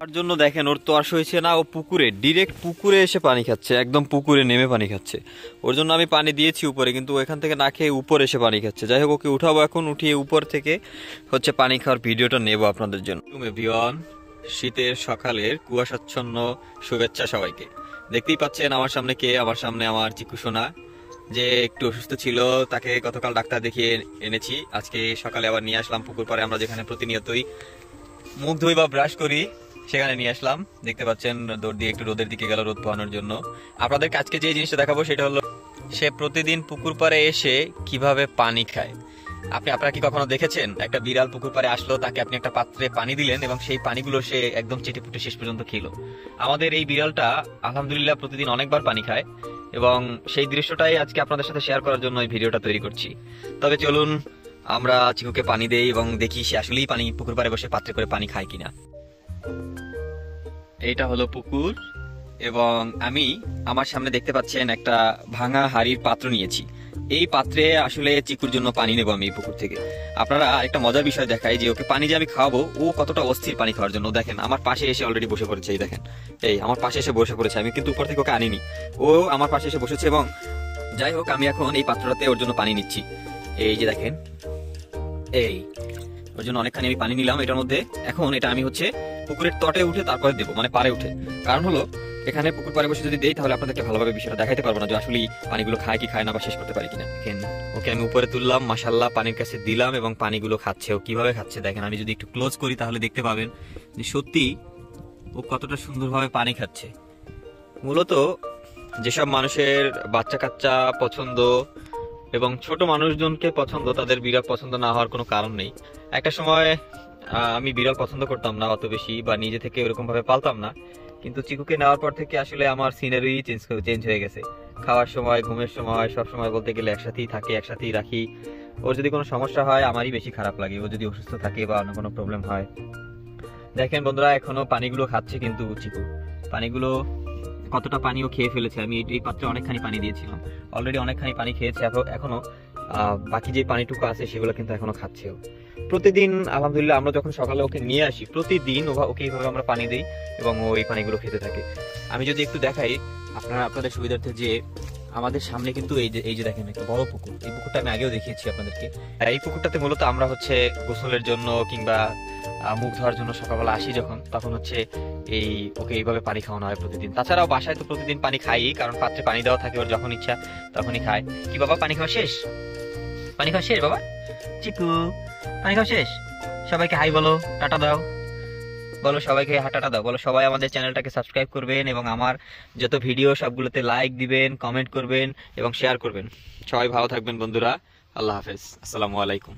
তার জন্য দেখেন ওর তো আর হয়েছে না, ও পুকুরে ডিরেক্ট পুকুরে এসে পানি খাচ্ছে, একদম পুকুরে নেমে পানি খাচ্ছে। ওর জন্য আমি পানি দিয়েছি উপরে, কিন্তু এখান থেকে না খেয়ে উপরে এসে পানি খাচ্ছে। যাই হোক, ওকে উঠাবো এখন, উঠিয়ে উপর থেকে হচ্ছে পানি খাওয়ার ভিডিওটা নেব আপনাদের জন্য। এভরিওয়ান, শীতের সকালের কুয়াশাচ্ছন্ন শুভেচ্ছা সবাইকে। দেখতেই পাচ্ছেন আমার সামনে কে, আমার সামনে আমার চিকু সোনা, যে একটু অসুস্থ ছিল, তাকে গতকাল ডাক্তার দেখিয়ে এনেছি। আজকে সকালে আবার নিয়ে আসলাম পুকুর পাড়ে, আমরা যেখানে প্রতিনিয়তই মুখ ধুই বা ব্রাশ করি সেখানে নিয়ে আসলাম। দেখতে পাচ্ছেন দৌড় দিয়ে একটু রোদের দিকে গেল রোদ পোহানোর জন্য। আপনাদের আজকে যে জিনিসটা দেখাবো সেটা হলো সে প্রতিদিন পুকুর পাড়ে এসে কিভাবে পানি খায়। আপনারা কি কখনো দেখেছেন একটা বিড়াল পুকুর পাড়ে আসলো, তাকে আপনি একটা পাত্রে পানি দিলেন এবং সেই পানিগুলো সে একদম চেটেপুটে শেষ পর্যন্ত খেলো? আমাদের এই বিড়ালটা আলহামদুলিল্লাহ প্রতিদিন অনেকবার পানি খায় এবং সেই দৃশ্যটাই আজকে আপনাদের সাথে শেয়ার করার জন্য এই ভিডিওটা তৈরি করছি। তবে চলুন আমরা চিকুকে পানি দেই এবং দেখি সে আসলেই পানি পুকুর পাড়ে বসে পাত্রে করে পানি খায় কিনা। এইটা হলো পুকুর এবং আমি আমার সামনে দেখতে পাচ্ছেন একটা ভাঙা হাড়ির পাত্র নিয়েছি। এই পাত্রে আসলে চিকুর জন্য পানি নেবো আমি এই পুকুর থেকে। আপনারা আরেকটা মজার বিষয় দেখাই যে ওকে পানি যে আমি খাওয়াবো, ও কতটা অস্থির পানি খাওয়ার জন্য। দেখেন আমার পাশে এসে অলরেডি বসে পড়েছে, এই দেখেন, এই আমার পাশে এসে বসে পড়েছে। আমি কিন্তু উপর থেকে ওকে আনিনি, ও আমার পাশে এসে বসেছে। এবং যাই হোক, আমি এখন এই পাত্রটাতে ওর জন্য পানি নিচ্ছি। এই যে দেখেন, এই ওর জন্য অনেকখানি আমি পানি নিলাম এটার মধ্যে। এখন এটা আমি হচ্ছে পুকুরের তটে উঠে তারপরে দেবো, মানে পাড়ে উঠে। কারণ হলো এখানে পুকুর পাড়ে বসে যদি দেই তাহলে আপনাদেরকে ভালোভাবে বিষয়টা দেখাইতে পারবো না যে আসলে পানিগুলো খায় কি খায় না বা শেষ করতে পারি কিনা। দেখেন ওকে আমি উপরে তুললাম, মাশাআল্লাহ পানির কাছে দিলাম এবং পানিগুলো খাচ্ছে। ও কিভাবে খাচ্ছে দেখেন, আমি যদি একটু ক্লোজ করি তাহলে দেখতে পাবেন যে সত্যি ও কতটা সুন্দরভাবে পানি খাচ্ছে। মূলত যেসব মানুষের বাচ্চা কাচ্চা পছন্দ এবং ছোট মানুষজনকে পছন্দ, তাদের বিড়াল পছন্দ না হওয়ার কোনো কারণ নেই। একটা সময় আমি বিড়াল পছন্দ করতাম না অত বেশি, বা নিজে থেকে এরকম ভাবে পালতাম না, কিন্তু চিকুকে নেওয়ার পর থেকে আসলে আমার সিনারি চেঞ্জ হয়ে গেছে। খাওয়ার সময়, ঘুমের সময়, সব সময় বলতে গেলে একসাথেই থাকে, একসাথেই রাখি। ওর যদি কোনো সমস্যা হয় আমারই বেশি খারাপ লাগে, ও যদি অসুস্থ থাকে বা অন্য কোনো প্রবলেম হয়। দেখেন বন্ধুরা, এখনো পানিগুলো খাচ্ছে কিন্তু চিকু পানিগুলো কতটা পানিও খেয়ে ফেলেছে। আমি এই পাত্রে অনেকখানি পানি দিয়েছিলাম, অলরেডি অনেকখানি পানি খেয়েছে। এখনো বাকি যে পানিটুকু আছে সেগুলো কিন্তু এখনো খাচ্ছে। প্রতিদিন আলহামদুলিল্লাহ আমরা যখন সকালে ওকে নিয়ে আসি প্রতিদিন ওকে এইভাবে আমরা পানি দিই এবং ও এই পানিগুলো খেতে থাকে। আমি যদি একটু দেখাই আপনাদের সুবিধার্থে, যে আমাদের সামনে কিন্তু এই যে দেখেন একটা বড় পুকুর। এই পুকুরটা আমি আগেও দেখিয়েছি আপনাদেরকে। এই পুকুরটাতে মূলত আমরা হচ্ছে গোসলের জন্য কিংবা মুখ ধোয়ার জন্য সকালবেলা আসি যখন, তখন হচ্ছে এই ওকে এইভাবে পানি খাওয়ানো হয় প্রতিদিন। তাছাড়াও বাসায় তো প্রতিদিন পানি খাই, কারণ পাত্রে পানি দেওয়া থাকে, ওর যখন ইচ্ছা তখনই খায়। কি বাবা, পানি খাওয়া শেষ? পানি খাওয়া শেষ বাবা? চিকু পানি খাওয়া শেষ? সবাইকে হাই বলো, টাটা দাও, বলো সবাইকে টাটা দাও, বলো সবাই আমাদের চ্যানেলটাকে সাবস্ক্রাইব করবেন এবং আমার যত ভিডিও সবগুলোতে লাইক দিবেন, কমেন্ট করবেন এবং শেয়ার করবেন। সবাই ভালো থাকবেন বন্ধুরা, আল্লাহ হাফেজ, আসসালামু আলাইকুম।